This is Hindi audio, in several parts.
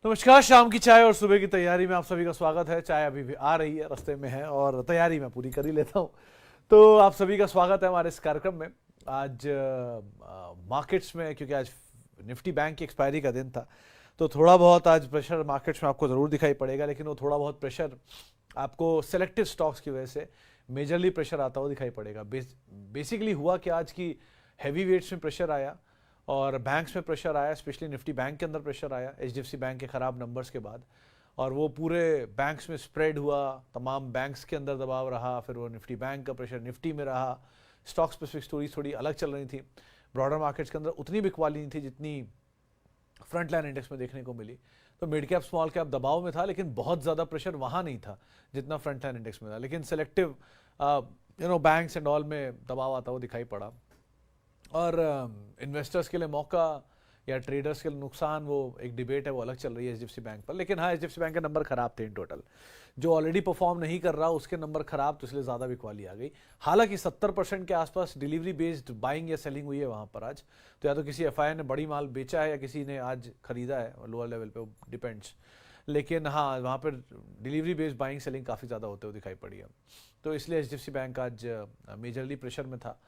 नमस्कार। शाम की चाय और सुबह की तैयारी में आप सभी का स्वागत है। चाय अभी भी आ रही है, रास्ते में है और तैयारी मैं पूरी कर ही लेता हूँ। तो आप सभी का स्वागत है हमारे इस कार्यक्रम में। आज मार्केट्स में, क्योंकि आज निफ्टी बैंक की एक्सपायरी का दिन था, तो थोड़ा बहुत आज प्रेशर मार्केट्स में आपको ज़रूर दिखाई पड़ेगा, लेकिन वो थोड़ा बहुत प्रेशर आपको सेलेक्टिव स्टॉक्स की वजह से मेजरली प्रेशर आता हुआ दिखाई पड़ेगा। बेसिकली हुआ कि आज की हैवी वेट्स में प्रेशर आया और बैंक्स में प्रेशर आया, स्पेशली निफ्टी बैंक के अंदर प्रेशर आया एचडीएफसी बैंक के ख़राब नंबर्स के बाद, और वो पूरे बैंक्स में स्प्रेड हुआ। तमाम बैंक्स के अंदर दबाव रहा, फिर वो निफ्टी बैंक का प्रेशर निफ्टी में रहा। स्टॉक स्पेसिफिक स्टोरीज थोड़ी अलग चल रही थी। ब्रॉडर मार्केट्स के अंदर उतनी बिकवाली नहीं थी जितनी फ्रंट लाइन इंडेक्स में देखने को मिली। तो मिड कैप स्मॉल कैप दबाव में था, लेकिन बहुत ज़्यादा प्रेशर वहाँ नहीं था जितना फ्रंट लाइन इंडेक्स में था। लेकिन सेलेक्टिव बैंक्स एंड ऑल में दबाव आता हुआ दिखाई पड़ा, और इन्वेस्टर्स के लिए मौका या ट्रेडर्स के लिए नुकसान, वो एक डिबेट है, वो अलग चल रही है एचडीएफसी बैंक पर। लेकिन हाँ, एचडीएफसी बैंक के नंबर खराब थे इन टोटल। जो ऑलरेडी परफॉर्म नहीं कर रहा उसके नंबर खराब, तो इसलिए ज़्यादा बिकवाली आ गई। हालांकि 70% के आसपास डिलीवरी बेस्ड बाइंग या सेलिंग हुई है वहाँ पर आज। तो या तो किसी एफआईआई ने बड़ी माल बेचा है या किसी ने आज खरीदा है लोअर लेवल पे, डिपेंड्स। लेकिन हाँ, वहाँ पर डिलीवरी बेस्ड बाइंग सेलिंग काफ़ी ज़्यादा होते हुए दिखाई पड़ी है। तो इसलिए एचडीएफसी बैंक आज मेजरली प्रेशर में था।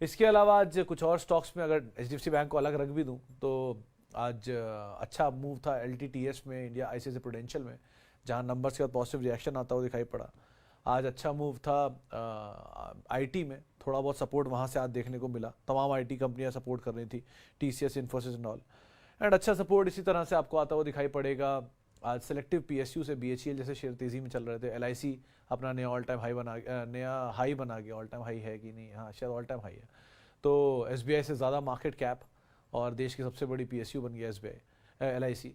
इसके अलावा आज कुछ और स्टॉक्स में अगर एचडीएफसी बैंक को अलग रख भी दूं, तो आज अच्छा मूव था एलटीटीएस में, इंडिया आईसीआईसीआई प्रूडेंशियल में, जहां नंबर्स के बाद पॉजिटिव रिएक्शन आता हुआ दिखाई पड़ा। आज अच्छा मूव था आईटी में, थोड़ा बहुत सपोर्ट वहां से आज देखने को मिला। तमाम आईटी कंपनियां सपोर्ट कर रही थी, TCS, Infosys and all. And अच्छा सपोर्ट इसी तरह से आपको आता हुआ दिखाई पड़ेगा आज सेलेक्टिव पीएसयू से। बीएचईएल जैसे शेयर तेजी में चल रहे थे। एलआईसी अपना नया ऑल टाइम हाई बना गया। ऑल टाइम हाई है कि नहीं? हाँ, शायद ऑल टाइम हाई है। तो एसबीआई से ज़्यादा मार्केट कैप और देश की सबसे बड़ी पीएसयू बन गया एसबीआई, एलआईसी।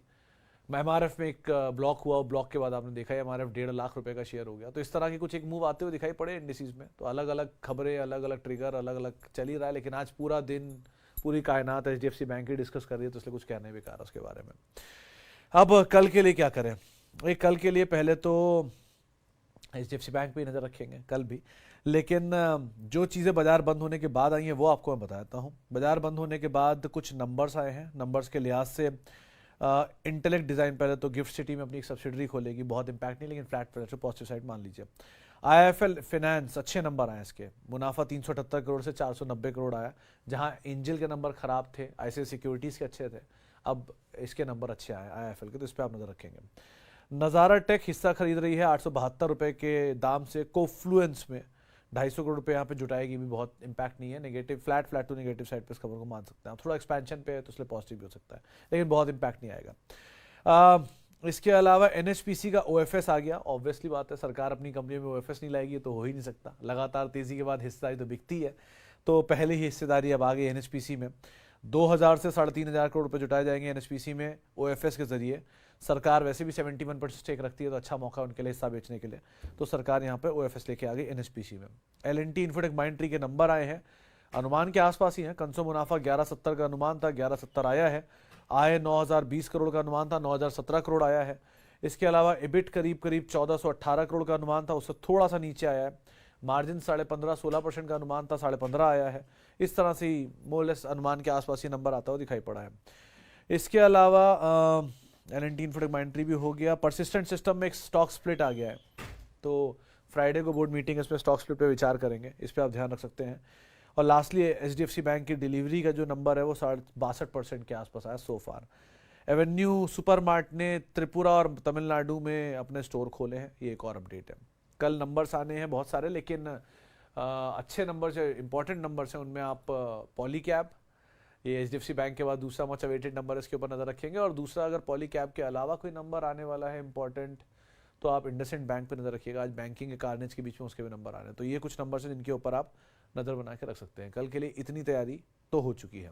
एमआरएफ में एक ब्लॉक हुआ, ब्लॉक के बाद आपने देखा है एमआरएफ 1.5 लाख रुपए का शेयर हो गया। तो इस तरह के कुछ एक मूव आते हुए दिखाई पड़े इंडिसीज में। तो अलग अलग खबरें, अलग अलग ट्रिगर, अलग अलग चल ही रहा है। लेकिन आज पूरा दिन पूरी कायनात एचडीएफसी बैंक ही डिस्कस कर रही है, तो इसलिए कुछ कहने बेकार उसके बारे में। अब कल के लिए क्या करें? एक कल के लिए पहले तो एचडीएफसी बैंक पे ही नज़र रखेंगे कल भी। लेकिन जो चीज़ें बाजार बंद होने के बाद आई हैं वो आपको मैं बताता हूँ। बाजार बंद होने के बाद कुछ नंबर्स आए हैं। नंबर्स के लिहाज से इंटेलेक्ट डिज़ाइन पहले तो गिफ्ट सिटी में अपनी एक सब्सिडरी खोलेगी, बहुत इंपैक्ट नहीं, लेकिन फ्लैट प्रेशर पॉजिटिव साइड मान लीजिए। आईएफएल फाइनेंस अच्छे नंबर आए इसके, मुनाफा 378 करोड़ से 490 करोड़ आया। जहां एंजल के नंबर खराब थे, आईसीआईसीआई सिक्योरिटीज़ के अच्छे थे, अब इसके नंबर अच्छे आए आईएफएल के, तो इस पर आप नज़र रखेंगे। नज़ारा टेक हिस्सा खरीद रही है 872 रुपये के दाम से कोफ्लुएंस में। 250 करोड़ रुपये यहाँ पे जुटाएगी, भी बहुत इंपैक्ट नहीं है। Negative flat to negative side पे इस खबर को मान सकते हैं। थोड़ा एक्सपेंशन पे है तो इसलिए पॉजिटिव भी हो सकता है, लेकिन बहुत इंपैक्ट नहीं आएगा। इसके अलावा एनएचपीसी का ओएफएस आ गया। ऑब्वियसली बात है, सरकार अपनी कंपनी में ओएफएस नहीं लाएगी तो हो ही नहीं सकता। लगातार तेजी के बाद हिस्सेदारी तो बिकती है, तो पहले ही हिस्सेदारी अब आ गई एनएचपीसी में। 2000 से 3500 करोड़ रुपए जुटाए जाएंगे एनएचपीसी में ओएफएस के जरिए। सरकार वैसे भी 71% स्टेक रखती है, तो अच्छा मौका उनके लिए हिस्सा बेचने के लिए। तो सरकार यहाँ पे ओएफएस लेके आ गई एनएचपीसी में। एलएनटी इन्फोटेक माइंडट्री के नंबर आए हैं, अनुमान के आसपास ही है। कंसो मुनाफा 1170 का अनुमान था, 1170 आया है। आय 9020 करोड़ का अनुमान था, 9017 करोड़ आया है। इसके अलावा एबिट करीब करीब 1418 करोड़ का अनुमान था, उससे थोड़ा सा नीचे आया है। मार्जिन 15.5-16% का अनुमान था, 15.5 आया है। इस तरह से ही मोरलेस अनुमान के आसपास ही नंबर आता हुआ दिखाई पड़ा है। इसके अलावा एलएनटी इन्फोटेक माइंडट्री भी हो गया। परसिस्टेंट सिस्टम में एक स्टॉक स्प्लिट आ गया है, तो फ्राइडे को बोर्ड मीटिंग है, इस पर स्टॉक स्प्लिट पे विचार करेंगे, इस पर आप ध्यान रख सकते हैं। और लास्टली एचडीएफसी बैंक की डिलीवरी का जो नंबर है वो 62% के आसपास आया सो फार। एवेन्यू सुपरमार्ट ने त्रिपुरा और तमिलनाडु में अपने स्टोर खोले हैं, ये एक और अपडेट है। कल नंबर्स आने हैं बहुत सारे, लेकिन अच्छे नंबर्स है, इंपॉर्टेंट नंबर्स हैं। उनमें आप पॉलीकैब, ये एचडीएफसी बैंक के बाद दूसरा मच अवेटेड नंबर है, इसके ऊपर नज़र रखेंगे। और दूसरा, अगर पॉलीकैब के अलावा कोई नंबर आने वाला है इंपॉर्टेंट, तो आप इंडसइंड बैंक पे नज़र रखिएगा। आज बैंकिंग के कार्नेज के बीच में उसके भी नंबर आ रहे हैं, तो ये कुछ नंबर हैं जिनके ऊपर आप नज़र बना के रख सकते हैं। कल के लिए इतनी तैयारी तो हो चुकी है।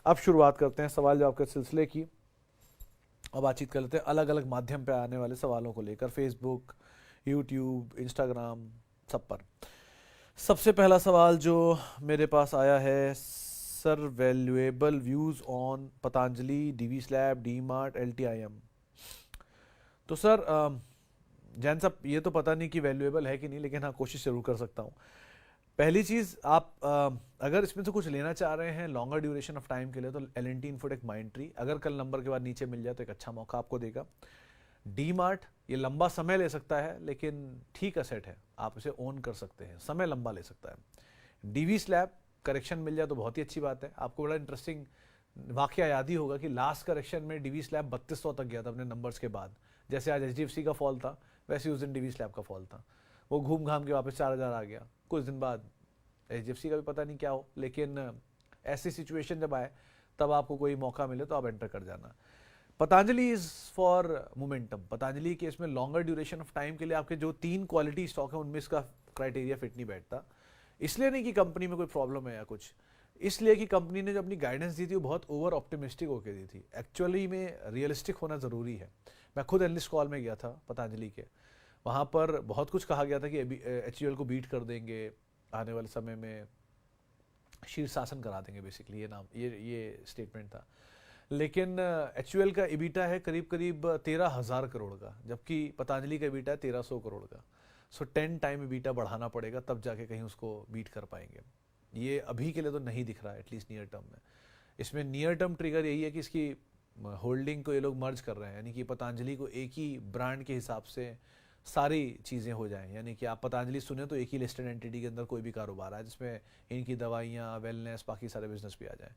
अब शुरुआत करते हैं सवाल जवाब के सिलसिले की, और बातचीत कर लेते हैं अलग अलग माध्यम पे आने वाले सवालों को लेकर, फेसबुक, यूट्यूब, इंस्टाग्राम, सब पर। सबसे पहला सवाल जो मेरे पास आया है, sir valuable views on Patanjali, Divi's lab, D Mart, LTIM. तो सर जैन साहब, ये तो पता नहीं कि वैल्यूएबल है कि नहीं, लेकिन हाँ कोशिश जरूर कर सकता हूँ। पहली चीज आप अगर इसमें से कुछ लेना चाह रहे हैं लॉन्गर ड्यूरेशन ऑफ टाइम के लिए तो L&T इन्फोटेक माइंडट्री, अगर कल नंबर के बाद नीचे मिल जाए तो एक अच्छा मौका आपको देगा। डी मार्ट ये लंबा समय ले सकता है लेकिन ठीक असेट है, आप इसे ओन कर सकते हैं, समय लंबा ले सकता है। डीवी स्लैब करेक्शन मिल जाए तो बहुत ही अच्छी बात है। आपको बड़ा इंटरेस्टिंग वाकया याद ही होगा कि लास्ट करेक्शन में डीवी स्लैब 3200 तक गया था अपने नंबर्स के बाद। जैसे आज HDFC का फॉल था वैसे उस दिन डीवी स्लैब का फॉल था, वो घूम घाम के वापस 4000 आ गया। कुछ दिन बाद HDFC का भी पता नहीं क्या हो, लेकिन ऐसी सिचुएशन जब आए तब आपको कोई मौका मिले तो आप एंटर कर जाना। Patanjali is for momentum. Patanjali के इसमें लॉन्गर ड्यूरेशन ऑफ टाइम के लिए आपके जो 3 क्वालिटी स्टॉक है उनमें इसका क्राइटेरिया फिट नहीं बैठता। इसलिए नहीं कि कंपनी में कोई प्रॉब्लम है या कुछ, इसलिए कि कंपनी ने जो अपनी गाइडेंस दी थी वो बहुत ओवर ऑप्टिमिस्टिक होकर दी थी। एक्चुअली में रियलिस्टिक होना ज़रूरी है। मैं खुद एनालिस्ट कॉल में गया था पतंजलि के, वहाँ पर बहुत कुछ कहा गया था कि HUL को बीट कर देंगे आने वाले समय में, शीर्षासन करा देंगे बेसिकली, ये स्टेटमेंट था। लेकिन HUL का EBITDA है करीब करीब 13,000 करोड़ का, जबकि पतंजलि का EBITDA है 1300 करोड़ का। सो 10 टाइम EBITDA बढ़ाना पड़ेगा तब जाके कहीं उसको बीट कर पाएंगे। ये अभी के लिए तो नहीं दिख रहा है, एटलीस्ट नियर टर्म में। इसमें नियर टर्म ट्रिगर यही है कि इसकी होल्डिंग को ये लोग मर्ज कर रहे हैं, यानी कि पतंजलि को एक ही ब्रांड के हिसाब से सारी चीज़ें हो जाएं। यानी कि आप पतंजलि सुने तो एक ही लिस्टेड एंटिटी के अंदर कोई भी कारोबार है जिसमें इनकी दवाइयाँ, वेलनेस, बाकी सारे बिजनेस भी आ जाएं।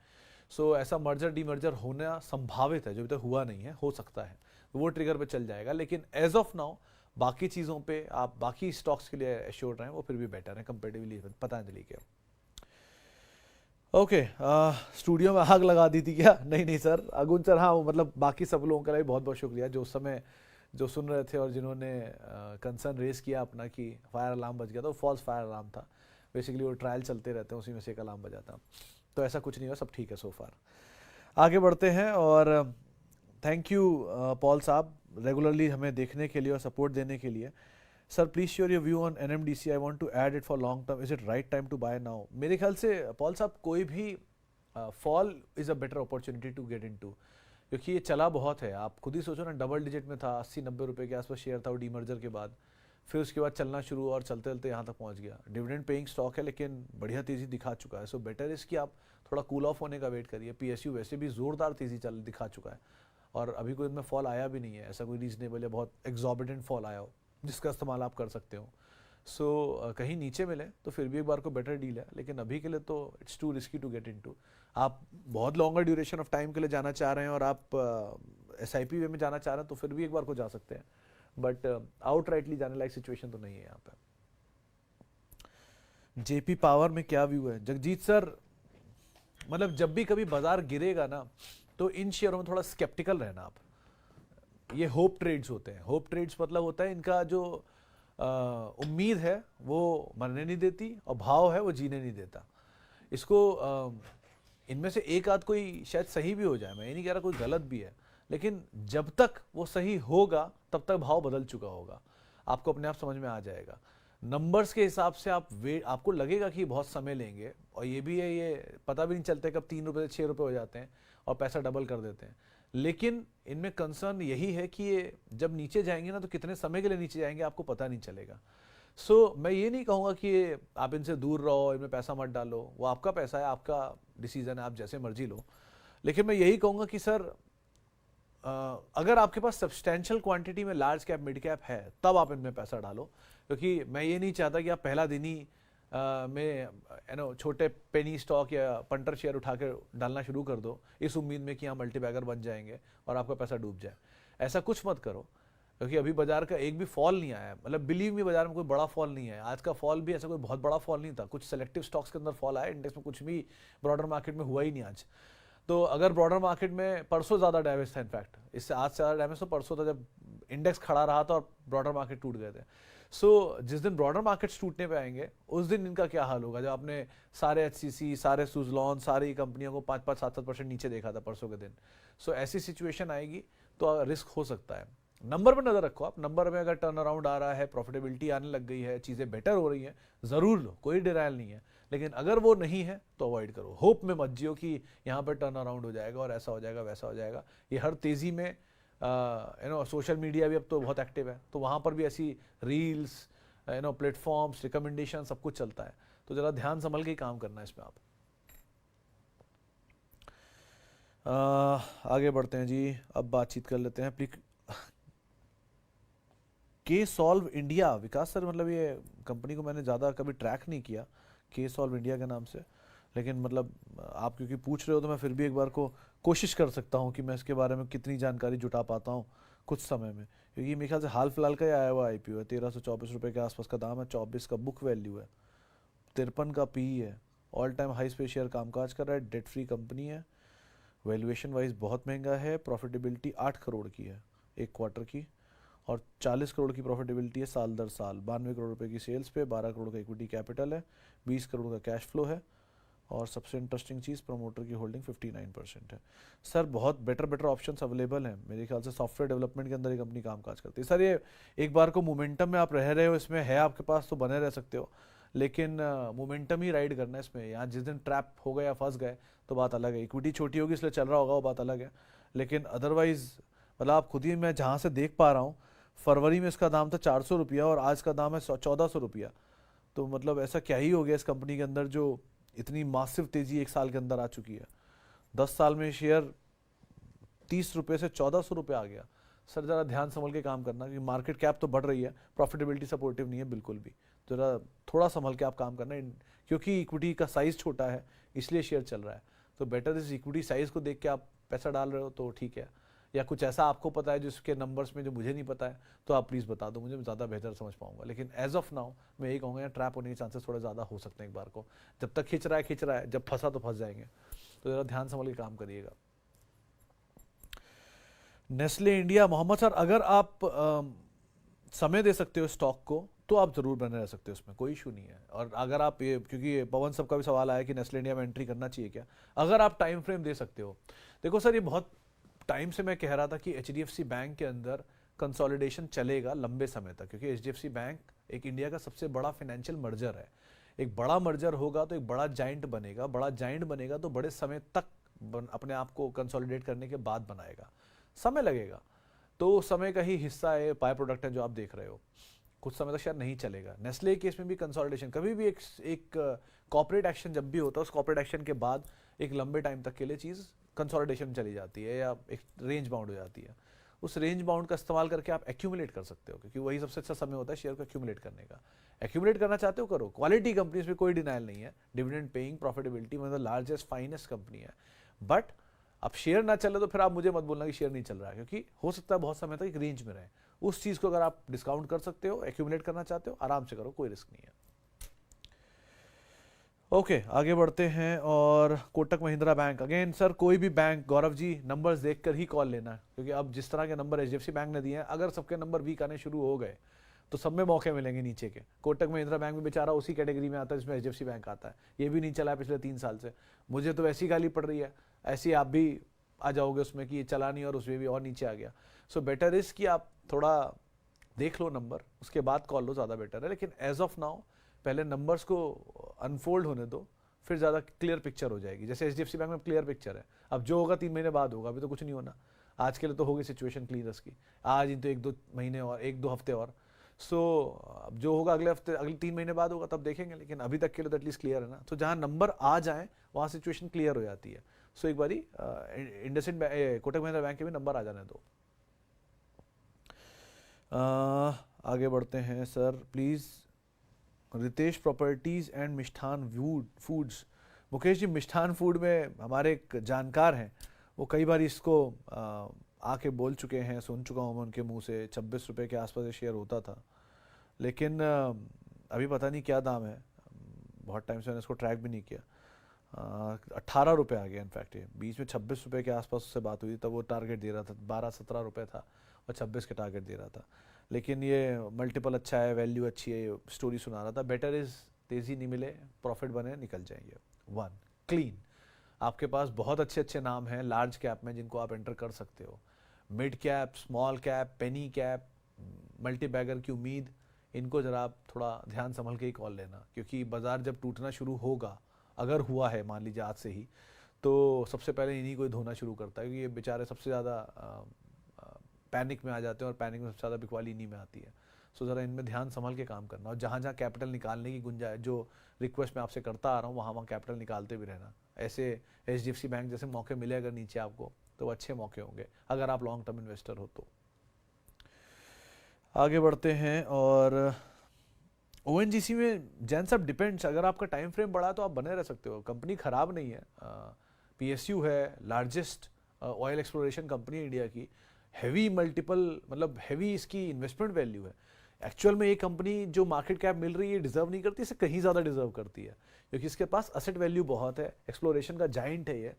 सो ऐसा मर्जर डीमर्जर होना संभावित है, जो अभी तक हुआ नहीं है, हो सकता है, वो ट्रिगर पे चल जाएगा। लेकिन एज ऑफ नाउ बाकी चीज़ों पे आप बाकी स्टॉक्स के लिए एश्योर रहें, वो फिर भी बेटर है कंपेरेटिवली पतंजलि के। ओके, स्टूडियो में आग लगा दी थी क्या? नहीं सर, अगुन सर, हाँ मतलब बाकी सब लोगों का भी बहुत बहुत शुक्रिया जो उस समय जो सुन रहे थे और जिन्होंने कंसर्न रेस किया अपना कि फायर अलार्म बज गया था। वो फॉल्स फायर अलार्म था, बेसिकली वो ट्रायल चलते रहते हैं, उसी में से एक अलार्म बजा था। तो ऐसा कुछ नहीं हुआ, सब ठीक है सो फार। आगे बढ़ते हैं और थैंक यू पॉल साहब रेगुलरली हमें देखने के लिए और सपोर्ट देने के लिए। Sir please share your view on NMDC, I want to add it for long term, is it right time to buy now? मेरे ख्याल से पॉल साहब कोई भी fall is a better opportunity to get into, क्योंकि ये चला बहुत है। आप खुद ही सोचो ना, डबल डिजिट में था, 80-90 रुपये के आसपास शेयर था वो डीमर्जर के बाद, फिर उसके बाद चलना शुरू और चलते चलते यहाँ तक पहुँच गया। डिविडेंड पेइंग स्टॉक है लेकिन बढ़िया तेज़ी दिखा चुका है। सो बेटर इसकी आप थोड़ा कूल ऑफ होने का वेट करिए। PSU वैसे भी ज़ोरदार तेज़ी दिखा चुका है और अभी कोई इनमें फॉल आया भी नहीं है, ऐसा कोई रीजनेबल या बहुत एग्जॉर्बिटेंट फॉल आया हो जिसका इस्तेमाल आप कर सकते हो। सो कहीं नीचे मिले तो फिर भी एक बार को बेटर डील है, लेकिन अभी के लिए तो it's too risky to get into. आप बहुत लॉन्गर ड्यूरेशन ऑफ टाइम के लिए जाना चाह रहे हैं और आप SIP वे में जाना चाह रहे हैं तो फिर भी एक बार को जा सकते हैं, बट आउट राइटली जाने लायक सिचुएशन तो नहीं है यहाँ पे। JP पावर में क्या व्यू है जगजीत सर? मतलब जब भी कभी बाजार गिरेगा ना तो इन शेयरों में थोड़ा स्केप्टिकल रहना आप। ये होप ट्रेड्स होते हैं। होप ट्रेड्स मतलब होता है इनका जो उम्मीद है वो मरने नहीं देती और भाव है वो जीने नहीं देता। इसको इनमें से एक आध कोई शायद सही भी हो जाए, मैं ये नहीं कह रहा कोई गलत भी है, लेकिन जब तक वो सही होगा तब तक भाव बदल चुका होगा, आपको अपने आप समझ में आ जाएगा। नंबर्स के हिसाब से आपको लगेगा कि बहुत समय लेंगे, और ये भी है, ये पता भी नहीं चलता कब 3 रुपये से 6 रुपये हो जाते हैं और पैसा डबल कर देते हैं। लेकिन इनमें कंसर्न यही है कि ये जब नीचे जाएंगे ना तो कितने समय के लिए नीचे जाएंगे आपको पता नहीं चलेगा। सो मैं ये नहीं कहूँगा कि आप इनसे दूर रहो, इनमें पैसा मत डालो, वो आपका पैसा है, आपका डिसीजन है, आप जैसे मर्जी लो। लेकिन मैं यही कहूँगा कि सर अगर आपके पास सब्सटैंशियल क्वांटिटी में लार्ज कैप मिड कैप है तब आप इनमें पैसा डालो, क्योंकि मैं ये नहीं चाहता कि आप पहला दिन ही में छोटे पेनी स्टॉक या पंटर शेयर उठा के डालना शुरू कर दो इस उम्मीद में कि यहाँ मल्टीबैगर बन जाएंगे और आपका पैसा डूब जाए। ऐसा कुछ मत करो, क्योंकि अभी बाजार का एक भी फॉल नहीं आया है। मतलब बिलीव मी, बाजार में कोई बड़ा फॉल नहीं है। आज का फॉल भी ऐसा कोई बहुत बड़ा फॉल नहीं था, कुछ सेलेक्टिव स्टॉक्स के अंदर फॉल आया, इंडेक्स में कुछ भी ब्रॉडर मार्केट में हुआ ही नहीं आज। तो अगर ब्रॉडर मार्केट में परसों ज़्यादा डैमेज था, इनफैक्ट इससे आज से ज़्यादा डैमेज तो परसों था जब इंडेक्स खड़ा रहा था और ब्रॉडर मार्केट टूट गए थे। सो जिस दिन ब्रॉडर मार्केट्स टूटने पे आएंगे उस दिन इनका क्या हाल होगा, जब आपने सारे HCC, सारे सुजलॉन, सारी कंपनियों को 5-5, 7-7% नीचे देखा था परसों के दिन। सो ऐसी सिचुएशन आएगी तो रिस्क हो सकता है। नंबर पर नजर रखो आप, नंबर में अगर टर्न अराउंड आ रहा है, प्रॉफिटेबिलिटी आने लग गई है, चीज़ें बेटर हो रही हैं, ज़रूर लो, कोई डिरायल नहीं है। लेकिन अगर वो नहीं है तो अवॉइड करो। होप में मत जियो कि यहाँ पर टर्न अराउंड हो जाएगा और ऐसा हो जाएगा वैसा हो जाएगा। ये हर तेज़ी में सोशल मीडिया भी अब तो बहुत एक्टिव है, तो वहाँ पर भी ऐसी रील्स प्लेटफॉर्म्स, रिकमेंडेशन सब कुछ चलता है। तो जरा ध्यान संभल के ही काम करना है इसमें आप। आगे बढ़ते हैं जी, अब बातचीत कर लेते हैं। के सॉल्व इंडिया, विकास सर, मतलब ये कंपनी को मैंने ज़्यादा कभी ट्रैक नहीं किया के सॉल्व इंडिया के नाम से, लेकिन मतलब आप क्योंकि पूछ रहे हो तो मैं फिर भी एक बार को कोशिश कर सकता हूँ कि मैं इसके बारे में कितनी जानकारी जुटा पाता हूँ कुछ समय में, क्योंकि मेरे ख्याल से हाल फिलहाल का ही आया हुआ आईपीओ है। 1324 रुपये के आसपास का दाम है, 24 का बुक वैल्यू है, 53 का पी है, ऑल टाइम हाई पे शेयर कामकाज कर रहा है, डेट फ्री कंपनी है, वैल्यूएशन वाइज बहुत महंगा है, प्रॉफिटेबिलिटी 8 करोड़ की है एक क्वार्टर की, और 40 करोड़ की प्रॉफिटेबिलिटी है साल दर साल, 92 करोड़ रुपए की सेल्स पे, 12 करोड़ का इक्विटी कैपिटल है, 20 करोड़ का कैश फ्लो है, और सबसे इंटरेस्टिंग चीज़ प्रमोटर की होल्डिंग 59% है। सर बहुत बेटर ऑप्शंस अवेलेबल हैं मेरे ख्याल से, सॉफ्टवेयर डेवलपमेंट के अंदर ये कंपनी कामकाज करती है। सर ये एक बार को मोमेंटम में आप रह रहे हो, इसमें है आपके पास तो बने रह सकते हो, लेकिन मोमेंटम ही राइड करना है इसमें। यहाँ जिस दिन ट्रैप हो गए या फंस गए तो बात अलग है, इक्विटी छोटी होगी इसलिए चल रहा होगा वो बात अलग है, लेकिन अदरवाइज मतलब आप खुद ही, मैं जहाँ से देख पा रहा हूँ फरवरी में इसका दाम था 400 रुपया और आज का दाम है 1400 रुपया, तो मतलब ऐसा क्या ही हो गया इस कंपनी के अंदर जो इतनी मासिव तेजी एक साल के अंदर आ चुकी है। 10 साल में शेयर 30 रुपये से 1400 रुपये आ गया। सर ज़रा ध्यान संभल के काम करना, क्योंकि मार्केट कैप तो बढ़ रही है, प्रॉफिटेबिलिटी सपोर्टिव नहीं है बिल्कुल भी, तो ज़रा थोड़ा संभल के आप काम करना, क्योंकि इक्विटी का साइज़ छोटा है इसलिए शेयर चल रहा है। तो बेटर इस इक्विटी साइज़ को देख के आप पैसा डाल रहे हो तो ठीक है, या कुछ ऐसा आपको पता है जिसके नंबर्स में जो मुझे नहीं पता है तो आप प्लीज़ बता दो, मुझे ज़्यादा बेहतर समझ पाऊंगा। लेकिन एज ऑफ नाउ मैं यही कहूँगा, ट्रैप होने के चांसेस थोड़े ज़्यादा हो सकते हैं एक बार को, जब तक खींच रहा है, जब फंसा तो फंस जाएंगे, तो ज़रा ध्यान संभल के काम करिएगा। नेस्ले इंडिया, मोहम्मद सर अगर आप समय दे सकते हो स्टॉक को तो आप जरूर बने रह सकते हो, उसमें कोई इशू नहीं है। और अगर आप ये, क्योंकि पवन सब का भी सवाल आया कि नेस्ले इंडिया में एंट्री करना चाहिए क्या, अगर आप टाइम फ्रेम दे सकते हो, देखो सर ये बहुत टाइम से मैं कह रहा था कि एचडीएफसी बैंक के अंदर कंसोलिडेशन चलेगा लंबे समय तक, क्योंकि एचडीएफसी बैंक एक इंडिया का सबसे बड़ा फाइनेंशियल मर्जर है। एक बड़ा मर्जर होगा तो एक बड़ा जाइंट बनेगा, बड़ा जाइंट बनेगा तो बड़े समय तक अपने आप को कंसोलिडेट करने के बाद बनाएगा, समय लगेगा, तो समय का ही हिस्सा है, बाय प्रोडक्ट है जो आप देख रहे हो, कुछ समय तक शायद नहीं चलेगा। नेस्ले केस में भी कंसोलिडेशन, कभी भी एक कॉर्पोरेट एक्शन जब भी होता है, उस कॉर्पोरेट एक्शन के बाद एक लंबे टाइम तक के लिए चीज़ कंसोलिडेशन चली जाती है या एक रेंज बाउंड हो जाती है। उस रेंज बाउंड का इस्तेमाल करके आप एक्यूमुलेट कर सकते हो, क्योंकि वही सबसे अच्छा समय होता है शेयर को एक्यूमुलेट करने का। एक्यूमुलेट करना चाहते हो करो, क्वालिटी कंपनीज में कोई डिनाइल नहीं है, डिविडेंड पेइंग, प्रॉफिटेबिलिटी मतलब लार्जेस्ट फाइनेस्ट कंपनी है, बट अब शेयर ना चले तो फिर आप मुझे मत बोलना कि शेयर नहीं चल रहा है, क्योंकि हो सकता है बहुत समय तक एक रेंज में रहे। उस चीज़ को अगर आप डिस्काउंट कर सकते हो, एक्यूमुलेट करना चाहते हो, आराम से करो, कोई रिस्क नहीं है। ओके आगे बढ़ते हैं, और Kotak Mahindra bank, again sir कोई भी बैंक, गौरव जी नंबर्स देखकर ही कॉल लेना है, क्योंकि अब जिस तरह के नंबर एचडीएफसी बैंक ने दिए हैं, अगर सबके नंबर वीक आने शुरू हो गए तो सब में मौके मिलेंगे नीचे के। कोटक महिंद्रा बैंक में बेचारा उसी कैटेगरी में आता है जिसमें एचडीएफसी बैंक आता है, ये भी नहीं चला है पिछले 3 साल से। मुझे तो ऐसी गाली पड़ रही है, ऐसी आप भी आ जाओगे उसमें कि ये चला नहीं और उसमें भी और नीचे आ गया। सो बेटर इज कि आप थोड़ा देख लो नंबर, उसके बाद कॉल लो, ज़्यादा बेटर है। लेकिन एज ऑफ नाउ पहले नंबर्स को अनफोल्ड होने दो, फिर ज़्यादा क्लियर पिक्चर हो जाएगी। जैसे एचडीएफसी बैंक में क्लियर पिक्चर है, अब जो होगा 3 महीने बाद होगा, अभी तो कुछ नहीं होना। आज के लिए तो होगी सिचुएशन क्लियर इसकी, आज ही तो 1-2 महीने और 1-2 हफ्ते और, सो अब जो होगा अगले हफ्ते, अगले 3 महीने बाद होगा तब देखेंगे, लेकिन अभी तक के लिए तो एटलीस्ट क्लियर है ना। तो जहाँ नंबर आ जाए वहाँ सिचुएशन क्लियर हो जाती है। सो एक बारी इंडसइंड कोटक महिंद्रा बैंक के भी नंबर आ जाने दो। आगे बढ़ते हैं sir please. Ritesh properties and Mishthan foods, Mukesh ji Mishthan food में हमारे एक जानकार हैं, वो कई बार इसको आके बोल चुके हैं, सुन चुका हूँ मैं उनके मुंह से, 26 रुपये के आसपास ये शेयर होता था, लेकिन अभी पता नहीं क्या दाम है, बहुत टाइम से मैंने इसको ट्रैक भी नहीं किया। 18 रुपये आ गया इनफैक्ट, ये बीच में 26 रुपये के आसपास उससे बात हुई, तब वो टारगेट दे रहा था 12-17 रुपये था और 26 के टारगेट दे रहा था, लेकिन ये मल्टीपल अच्छा है, वैल्यू अच्छी है, स्टोरी सुना रहा था। बेटर इज़ तेज़ी नहीं मिले, प्रॉफिट बने, निकल जाएंगे। 1 क्लीन, आपके पास बहुत अच्छे अच्छे नाम हैं लार्ज कैप में जिनको आप एंटर कर सकते हो, मिड कैप, स्मॉल कैप, पेनी कैप, मल्टी बैगर की उम्मीद, इनको ज़रा आप थोड़ा ध्यान संभल के ही कॉल लेना, क्योंकि बाज़ार जब टूटना शुरू होगा, अगर हुआ है मान लीजिए आज से ही, तो सबसे पहले इन्हीं को ही धोना शुरू करता है, क्योंकि ये बेचारे सबसे ज़्यादा पैनिक में आ जाते हैं और पैनिक में सबसे ज़्यादा बिकवाली इन्हीं में आती है। सो ज़रा इनमें ध्यान संभल के काम करना, और जहाँ जहाँ कैपिटल निकालने की गुंजाइश, जो रिक्वेस्ट मैं आपसे करता आ रहा हूँ, वहाँ वहाँ कैपिटल निकालते भी रहना। ऐसे HDFC बैंक जैसे मौके मिले अगर नीचे आपको, तो अच्छे मौके होंगे अगर आप लॉन्ग टर्म इन्वेस्टर हो तो। आगे बढ़ते हैं, और ONGC में जैन साहब डिपेंड्स, अगर आपका टाइम फ्रेम बड़ा तो आप बने रह सकते हो, कंपनी खराब नहीं है। PSU है, लार्जेस्ट ऑयल एक्सप्लोरेशन कंपनी है इंडिया की, हैवी मल्टीपल, मतलब हैवी इसकी इन्वेस्टमेंट वैल्यू है। एक्चुअल में ये कंपनी जो मार्केट कैप मिल रही है डिजर्व नहीं करती, इसे कहीं ज़्यादा डिजर्व करती है, क्योंकि इसके पास असेट वैल्यू बहुत है, एक्सप्लोरेशन का जाइंट है ये,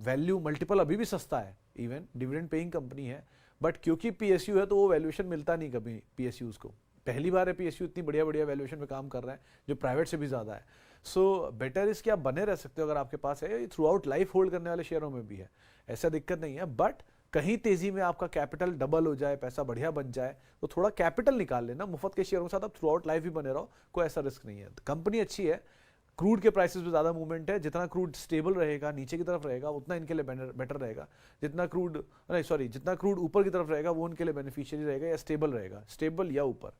वैल्यू मल्टीपल अभी भी सस्ता है, इवन डिविडेंड पेइंग कंपनी है, बट क्योंकि PSU है तो वो वैल्यूएशन मिलता नहीं कभी PSUs को। पहली बार है PSU इतनी बढ़िया बढ़िया वैल्यूएशन में काम कर रहा है, जो प्राइवेट से भी ज़्यादा है। सो बेटर इसके आप बने रह सकते हो अगर आपके पास है, थ्रू आउट लाइफ होल्ड करने वाले शेयरों में भी है, ऐसा दिक्कत नहीं है। बट कहीं तेजी में आपका कैपिटल डबल हो जाए, पैसा बढ़िया बन जाए, तो थोड़ा कैपिटल निकाल लेना, मुफ्त के शेयरों के साथ आप थ्रू आउट लाइफ भी बने रहो, कोई ऐसा रिस्क नहीं है। कंपनी अच्छी है, क्रूड के प्राइसेस में ज़्यादा मूवमेंट है, जितना क्रूड स्टेबल रहेगा, नीचे की तरफ रहेगा, उतना इनके लिए बेटर रहेगा। जितना क्रूड ऊपर की तरफ रहेगा वो उनके लिए बेनिफिशियरी रहेगा या स्टेबल रहेगा, स्टेबल या ऊपर।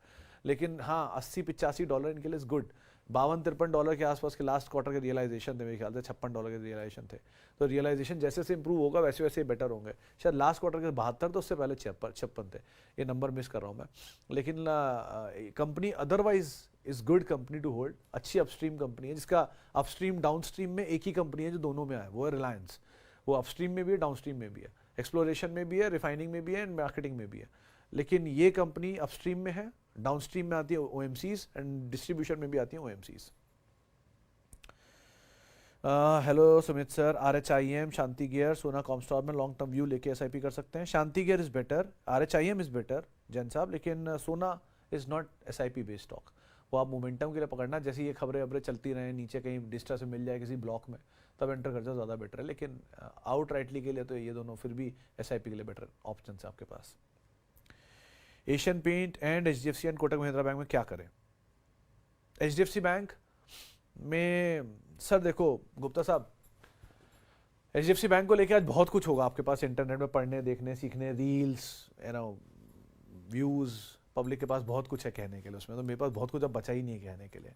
लेकिन हाँ, $80-85 इनके लिए इज गुड। $52-53 के आसपास के लास्ट क्वार्टर के रियलाइजेशन थे, मेरे ख्याल से $56 के रियलाइजेशन थे। तो रियलाइजेशन जैसे जैसे इंप्रूव होगा वैसे वैसे बेटर होंगे। शायद लास्ट क्वार्टर के 72, तो उससे पहले 56 थे, ये नंबर मिस कर रहा हूँ मैं। लेकिन company otherwise is good company to hold, अच्छी अपस्ट्रीम कंपनी है, जिसका अपस्ट्रीम डाउनस्ट्रीम में एक ही कंपनी है जो दोनों में आए, वो है रिलायंस। वो अपस्ट्रीम में भी है, डाउनस्ट्रीम में भी है, एक्सप्लोरेशन में भी है, रिफाइनिंग में भी है, एंड मार्केटिंग में भी है। लेकिन ये कंपनी अपस्ट्रीम में है, डाउनस्ट्रीम में आती है OMCs, एंड डिस्ट्रीब्यूशन में भी आती है OMCs। Hello Sumit sir, RHIM, Shanti Gear, Sona Comstar में लॉन्ग टर्म व्यू लेके SIP कर सकते हैं। Shanti Gear is better, RHIM is better Jain साहब, लेकिन Sona is not SIP based stock. वो आप मोमेंटम के लिए पकड़ना, जैसे ये खबरें चलती रहे, नीचे कहीं डिस्ट्रेस से मिल जाए किसी ब्लॉक में, तब एंटर कर जाओ, ज़्यादा बेटर है। लेकिन आउट राइटली के लिए तो ये दोनों फिर भी SIP के लिए बेटर ऑप्शन है आपके पास। Asian paint and HDFC and Kotak Mahindra bank में क्या करें? HDFC बैंक में सर देखो गुप्ता साहब, HDFC बैंक को लेके आज बहुत कुछ होगा आपके पास इंटरनेट में, पढ़ने, देखने, सीखने, रील्स, व्यूज़, पब्लिक के पास बहुत कुछ है कहने के लिए उसमें, तो मेरे पास बहुत कुछ अब बचा ही नहीं है कहने के लिए।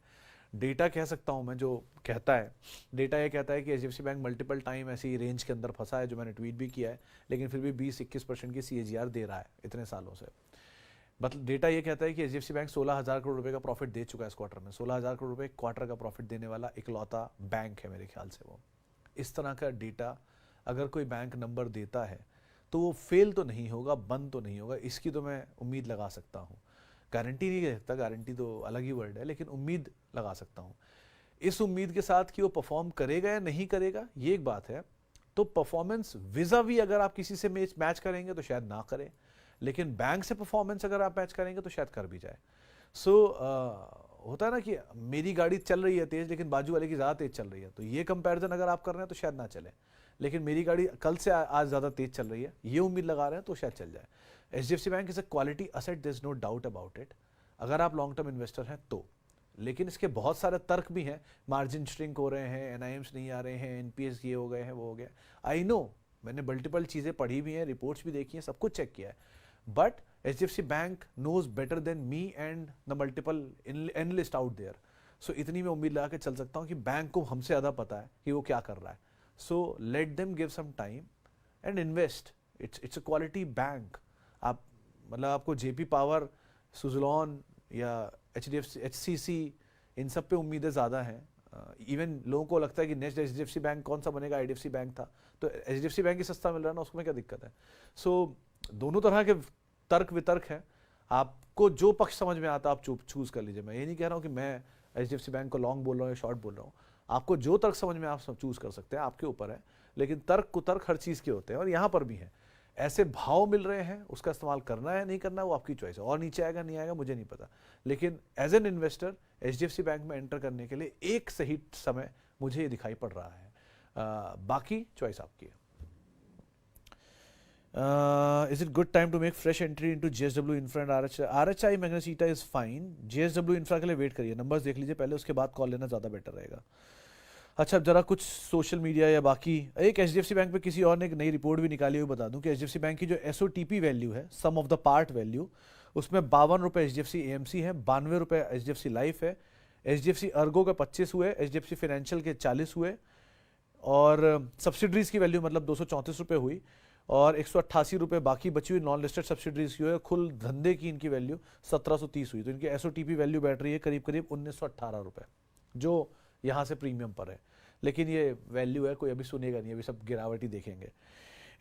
डेटा कह सकता हूँ मैं जो कहता है, डेटा ये कहता है कि HDFC बैंक मल्टीपल टाइम ऐसी रेंज के अंदर फंसा है, जो मैंने ट्वीट भी किया है, लेकिन फिर भी 20-21% की CAGR दे रहा है इतने सालों से। मतलब डेटा ये कहता है कि HDFC बैंक 16,000 करोड़ रुपए का प्रॉफिट दे चुका है इस क्वार्टर में। 16,000 करोड़ रुपए क्वार्टर का प्रॉफिट देने वाला इकलौता बैंक है मेरे ख्याल से वो। इस तरह का डेटा अगर कोई बैंक नंबर देता है तो वो फेल तो नहीं होगा, बंद तो नहीं होगा, इसकी तो मैं उम्मीद लगा सकता हूँ। गारंटी नहीं कह सकता, गारंटी तो अलग ही वर्ड है, लेकिन उम्मीद लगा सकता हूँ। इस उम्मीद के साथ कि वो परफॉर्म करेगा या नहीं करेगा ये एक बात है। तो परफॉर्मेंस विज़ावी अगर आप किसी से मैच करेंगे तो शायद ना करें, लेकिन बैंक से परफॉर्मेंस अगर आप मैच करेंगे तो शायद कर भी जाए। होता है ना कि मेरी गाड़ी चल रही है तेज़, लेकिन बाजू वाले की ज़्यादा तेज़ चल रही है, तो ये कंपैरिजन अगर आप कर रहे हैं तो शायद ना चले, लेकिन मेरी गाड़ी कल से आज ज़्यादा तेज़ चल रही है, ये उम्मीद लगा रहे हैं तो शायद चल जाए। HDFC bank is a quality asset, there is no doubt about it, अगर आप लॉन्ग टर्म इन्वेस्टर हैं तो। लेकिन इसके बहुत सारे तर्क भी हैं, मार्जिन श्रिंक हो रहे हैं, NIMs नहीं आ रहे हैं, NPS ये हो गए हैं, वो हो गया। आई नो, मैंने मल्टीपल चीज़ें पढ़ी भी हैं, रिपोर्ट्स भी देखी हैं, सब कुछ चेक किया है, but HDFC bank knows better than me and the multiple analysts out there. So इतनी मैं उम्मीद लगा के चल सकता हूँ कि बैंक को हमसे ज़्यादा पता है कि वो क्या कर रहा है। So let them give some time and invest. It's a quality bank. आप मतलब आपको JP पावर, सुज़लॉन या HCC इन सब पे उम्मीदें ज़्यादा हैं। इवन लोगों को लगता है कि नेक्स्ट HDFC बैंक कौन सा बनेगा, IDFC बैंक था, तो HDFC बैंक ही सस्ता मिल रहा है ना, उसमें क्या दिक्कत है। सो दोनों तरह के तर्क वितर्क है, आपको जो पक्ष समझ में आता आप चूज कर लीजिए। मैं ये नहीं कह रहा हूँ कि मैं HDFC बैंक को लॉन्ग बोल रहा हूँ या शॉर्ट बोल रहा हूँ, आपको जो तर्क समझ में आप सब चूज कर सकते हैं, आपके ऊपर है। लेकिन तर्क कुतर्क हर चीज़ के होते हैं और यहाँ पर भी हैं। ऐसे भाव मिल रहे हैं, उसका इस्तेमाल करना है नहीं करना वो आपकी चॉइस है, और नीचे आएगा नहीं आएगा मुझे नहीं पता। लेकिन as an investor HDFC bank में एंटर करने के लिए एक सही समय मुझे ये दिखाई पड़ रहा है, बाकी चॉइस आपकी है। Is it good time to make fresh entry into JSW Infra and RHI? RHI Magnesita is fine. JSW Infra के लिए वेट करिए, नंबर्स देख लीजिए पहले, उसके बाद कॉल लेना ज़्यादा बेटर रहेगा। अच्छा, अब जरा कुछ सोशल मीडिया या बाकी एक HDFC बैंक पे किसी और ने एक नई रिपोर्ट भी निकाली हुई बता दूं कि HDFC बैंक की जो SOTP वैल्यू है, सम ऑफ द पार्ट वैल्यू, उसमें 52 रुपये HDFC AMC है, 92 रुपये HDFC लाइफ है, HDFC अर्गो के 25 हुए, HDFC फाइनेंशियल के 40 हुए, और सब्सिडरीज की वैल्यू मतलब 234 रुपये हुई, और 188 रुपये बाकी बची हुई नॉन लिस्टेड सब्सिडरीज की हुई, कुल धंधे की इनकी वैल्यू 1730 हुई। तो इनकी SOTP वैल्यू बैठ रही है करीब करीब 1918 रुपये, जो यहाँ से प्रीमियम पर है। लेकिन ये वैल्यू है, कोई अभी सुनेगा नहीं, अभी सब गिरावट ही देखेंगे।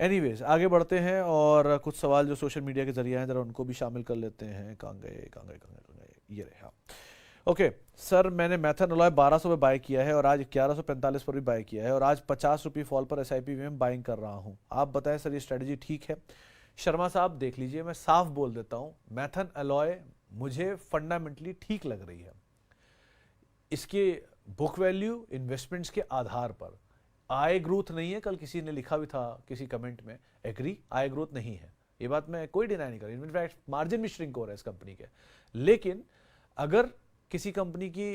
एनीवेज आगे बढ़ते हैं और कुछ सवाल जो सोशल मीडिया के जरिए हैं जरा उनको भी शामिल कर लेते हैं। कहाँ गए, ये रहे। हाँ, ओके सर, मैंने मैथन अलॉय 1200 पे बाय किया है और आज 1145 पर भी बाय किया है और आज 50 रुपये फॉल पर SIP में बाइंग कर रहा हूँ। आप बताएं सर ये स्ट्रेटजी ठीक है? शर्मा साहब देख लीजिए, मैं साफ बोल देता हूँ, मैथन अलॉय मुझे फंडामेंटली ठीक लग रही है। इसके बुक वैल्यू इन्वेस्टमेंट्स के आधार पर आय ग्रोथ नहीं है। कल किसी ने लिखा भी था किसी कमेंट में, एग्री, आय ग्रोथ नहीं है, ये बात मैं कोई डिनाई नहीं कर रही। इनफैक्ट मार्जिन भी श्रिंक हो रहा है इस कंपनी के। लेकिन अगर किसी कंपनी की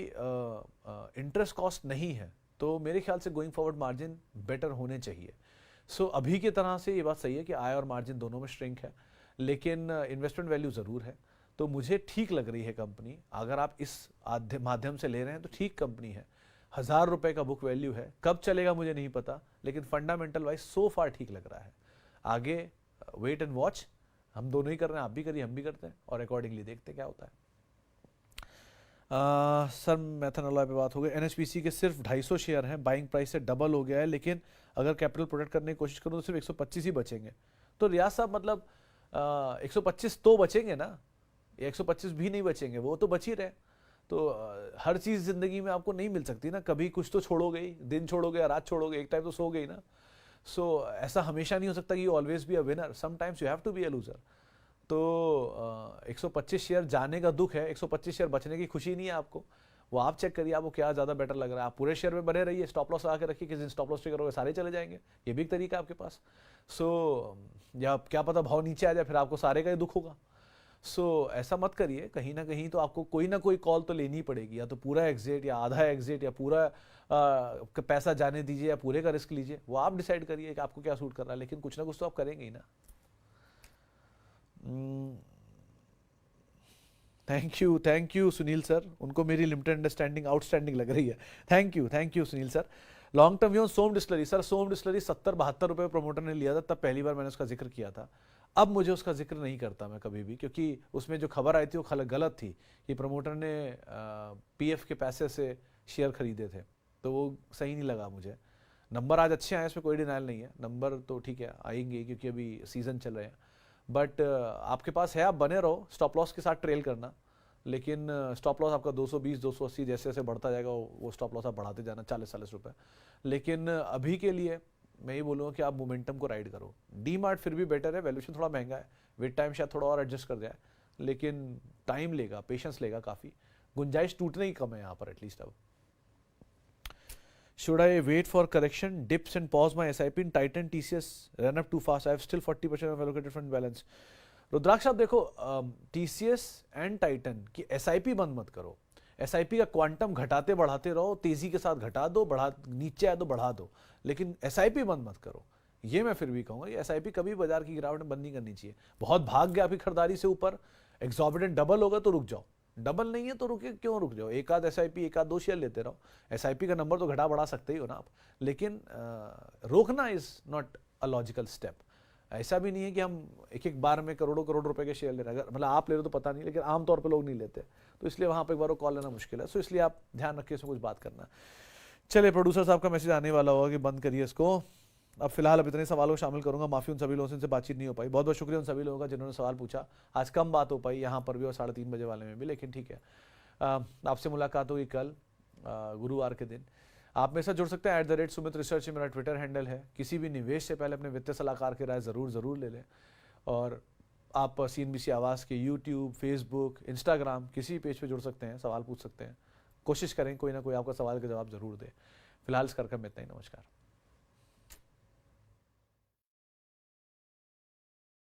इंटरेस्ट कॉस्ट नहीं है तो मेरे ख्याल से गोइंग फॉरवर्ड मार्जिन बेटर होने चाहिए। सो अभी की तरह से ये बात सही है कि आय और मार्जिन दोनों में श्रिंक है, लेकिन इन्वेस्टमेंट वैल्यू ज़रूर है। तो मुझे ठीक लग रही है कंपनी। अगर आप इस माध्यम से ले रहे हैं तो ठीक कंपनी है। 1000 रुपये का बुक वैल्यू है, कब चलेगा मुझे नहीं पता, लेकिन फंडामेंटल वाइज सो फार ठीक लग रहा है। आगे वेट एंड वॉच, हम दोनों ही कर रहे हैं, आप भी करिए हम भी करते हैं, और अकॉर्डिंगली देखते हैं क्या होता है। सर मैथन अलॉय पे बात हो गई। NHPC के सिर्फ 250 शेयर हैं, बाइंग प्राइस से डबल हो गया है, लेकिन अगर कैपिटल प्रोटेक्ट करने की कोशिश करूँ तो सिर्फ 125 ही बचेंगे। तो रियाज साहब मतलब 125 तो बचेंगे ना, 125 भी नहीं बचेंगे, वो तो बच ही रहे। तो हर चीज़ ज़िंदगी में आपको नहीं मिल सकती ना, कभी कुछ तो छोड़ोगे ही, दिन छोड़ोगे, रात छोड़ोगे, एक टाइम तो सो गई ना। सो ऐसा हमेशा नहीं हो सकता कि you always be a winner, sometimes you have to be a loser. तो 125 शेयर जाने का दुख है, 125 शेयर बचने की खुशी नहीं है आपको। वो आप चेक करिए आपको क्या ज़्यादा बेटर लग रहा है। आप पूरे शेयर में बने रहिए, स्टॉप लॉस लगा के रखिए, किस दिन स्टॉप लॉस करोगे सारे चले जाएंगे, ये भी एक तरीका है आपके पास। सो या क्या पता भाव नीचे आ जाए, फिर आपको सारे का ही दुख होगा। सो ऐसा मत करिए, कहीं ना कहीं तो आपको कोई ना कोई कॉल तो लेनी पड़ेगी, या तो पूरा एग्जिट या आधा एग्जिट या पूरा पैसा जाने दीजिए या पूरे का रिस्क लीजिए, वो आप डिसाइड करिए कि आपको क्या सूट कर रहा है, लेकिन कुछ ना कुछ तो आप करेंगे ही ना। थैंक यू सुनील सर, उनको मेरी लिमिटेड अंडरस्टैंडिंग आउटस्टैंडिंग लग रही है। Thank you Sunil sir. Long term view Som distillery, sir Som distillery 70-72 रुपये प्रमोटर ने लिया था, तब पहली बार मैंने उसका जिक्र किया था। अब मुझे उसका जिक्र नहीं करता मैं कभी भी, क्योंकि उसमें जो खबर आई थी वो गलत थी कि प्रमोटर ने PF के पैसे से शेयर खरीदे थे, तो वो सही नहीं लगा मुझे। नंबर आज अच्छे आए, इसमें कोई डिनाइल नहीं है, नंबर तो ठीक है आएंगे क्योंकि अभी सीजन चल रहे हैं। बट आपके पास है, आप बने रहो, स्टॉप लॉस के साथ ट्रेल करना, लेकिन स्टॉप लॉस आपका 220 280 जैसे जैसे बढ़ता जाएगा वो स्टॉप लॉस आप बढ़ाते जाना 40-40 रुपये। लेकिन अभी के लिए मैं ये बोलूँगा कि आप मोमेंटम को राइड करो। डीमार्ट फिर भी बेटर है, वैल्यूएशन थोड़ा महंगा है, वेट टाइम शायद थोड़ा और एडजस्ट कर जाए, लेकिन टाइम लेगा, पेशेंस लेगा, काफ़ी गुंजाइश टूटने ही कम है यहाँ पर एटलीस्ट। अब should I wait for correction, dips and pause my SIP in Titan TCS ran up too fast, I have still 40% of allocated fund balance। रुद्राक्ष आप देखो, TCS एंड टाइटन की SIP बंद मत करो, SIP का क्वांटम घटाते बढ़ाते रहो, तेजी के साथ घटा दो, बढ़ा नीचे आए तो बढ़ा दो, लेकिन SIP बंद मत करो। ये मैं फिर भी कहूँगा ये SIP कभी बाजार की गिरावट में बंद नहीं करनी चाहिए। बहुत भाग गया आपकी खरीदारी से ऊपर, एक्सॉर्बिडेंट डबल होगा तो रुक जाओ, डबल नहीं है तो रुके क्यों रुक जाओ, एक आध SIP एक आध 2 शेयर लेते रहो। SIP का नंबर तो घटा बढ़ा सकते ही हो ना आप, लेकिन रोकना is not a logical step. ऐसा भी नहीं है कि हम एक बार में करोड़ों करोड़ रुपए के शेयर ले रहे हैं, मतलब आप ले रहे हो तो पता नहीं, लेकिन आमतौर पर लोग नहीं लेते, तो इसलिए वहां पर एक बार कॉल लेना मुश्किल है। सो इसलिए आप ध्यान रखिए, इसमें कुछ बात करना। चलिए प्रोड्यूसर साहब का मैसेज आने वाला होगा कि बंद करिए इसको। अब फिलहाल अब इतने सवालों को शामिल करूंगा, माफी उन सभी लोगों से बातचीत नहीं हो पाई, बहुत बहुत शुक्रिया उन सभी लोगों का जिन्होंने सवाल पूछा। आज कम बात हो पाई यहाँ पर भी और 3:30 बजे वाले में भी, लेकिन ठीक है। आपसे मुलाकात होगी कल गुरुवार के दिन। आप मेरे साथ जुड़ सकते हैं @सुमित रिसर्च, मेरा ट्विटर हैंडल है। किसी भी निवेश से पहले अपने वित्तीय सलाहकार की राय ज़रूर ले लें। और आप CNBC आवाज़ के YouTube, Facebook, Instagram किसी पेज पे जुड़ सकते हैं, सवाल पूछ सकते हैं। कोशिश करें कोई ना कोई आपका सवाल का जवाब ज़रूर दे। फिलहाल इस कार्यक्रम में इतना ही, नमस्कार।